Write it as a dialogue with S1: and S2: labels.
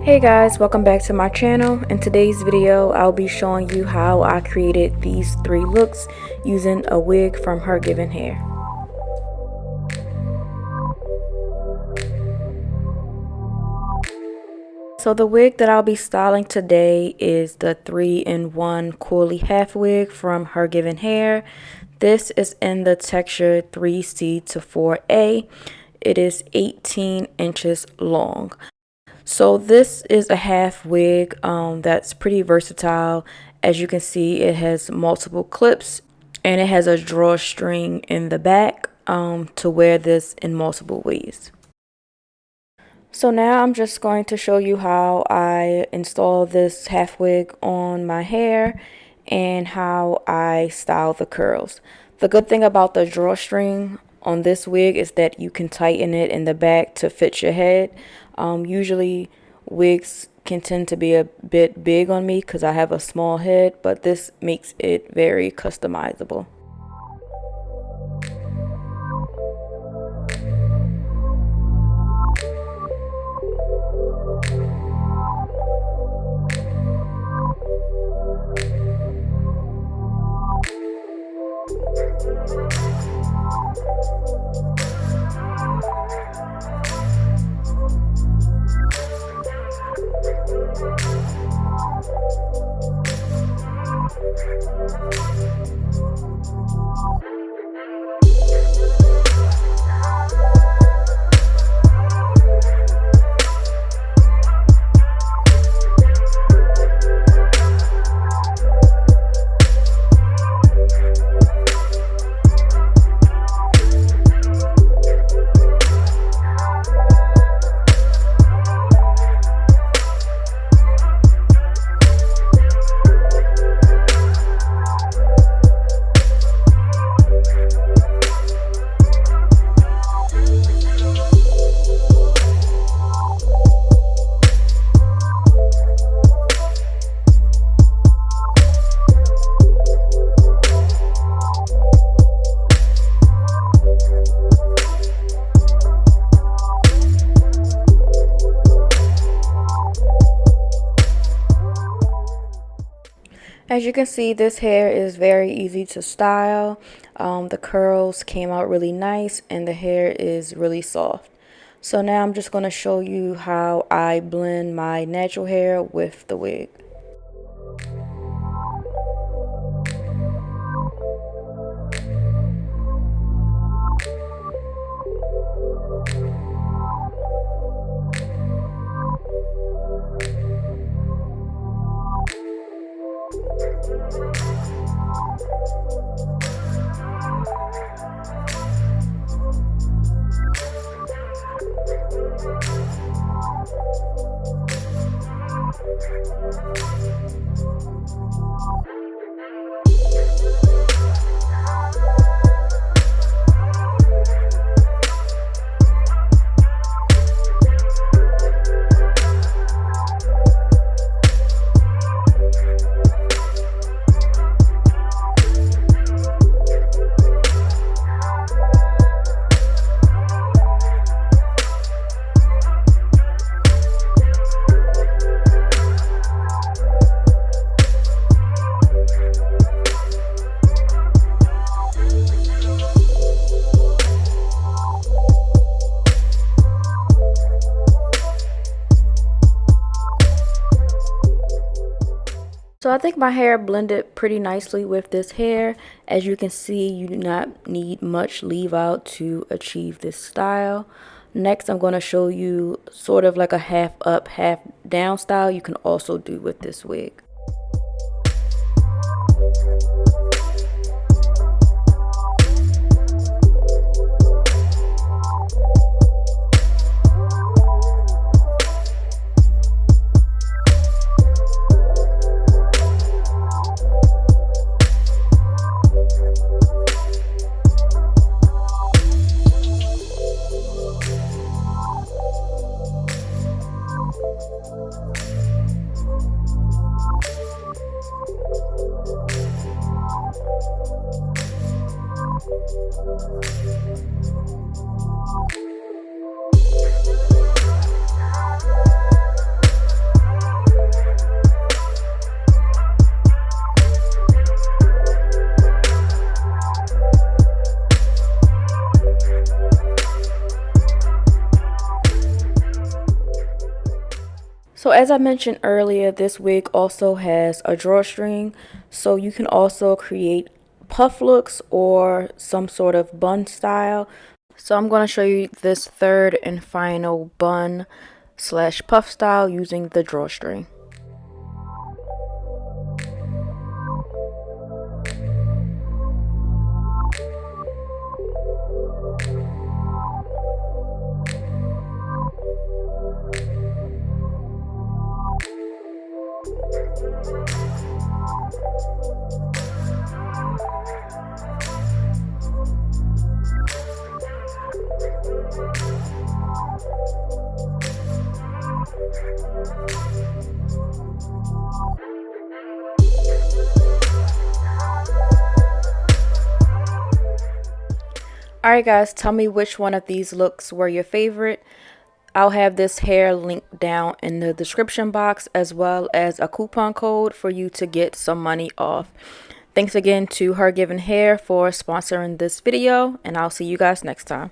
S1: Hey guys, welcome back to my channel. In today's video, I'll be showing you how I created these 3 looks using a wig from HerGivenHair. So the wig that I'll be styling today is the 3-in-1 Curly Half Wig from HerGivenHair. This is in the texture 3C to 4A. It is 18 inches long. So this is a half wig that's pretty versatile. As you can see, it has multiple clips and it has a drawstring in the back to wear this in multiple ways. So now I'm just going to show you how I install this half wig on my hair and how I style the curls. The good thing about the drawstring on this wig is that you can tighten it in the back to fit your head. Usually wigs can tend to be a bit big on me because I have a small head, but this makes it very customizable. As you can see, this hair is very easy to style. The curls came out really nice and the hair is really soft. So now I'm just going to show you how I blend my natural hair with the wig. So I think my hair blended pretty nicely with this hair. As you can see, you do not need much leave out to achieve this style. Next, I'm going to show you sort of like a half up, half down style you can also do with this wig. So as I mentioned earlier, this wig also has a drawstring, so you can also create puff looks or some sort of bun style. So I'm going to show you this third and final bun slash puff style using the drawstring. Alright guys, tell me which one of these looks were your favorite. I'll have this hair linked down in the description box, as well as a coupon code for you to get some money off. Thanks again to HerGivenHair for sponsoring this video, and I'll see you guys next time.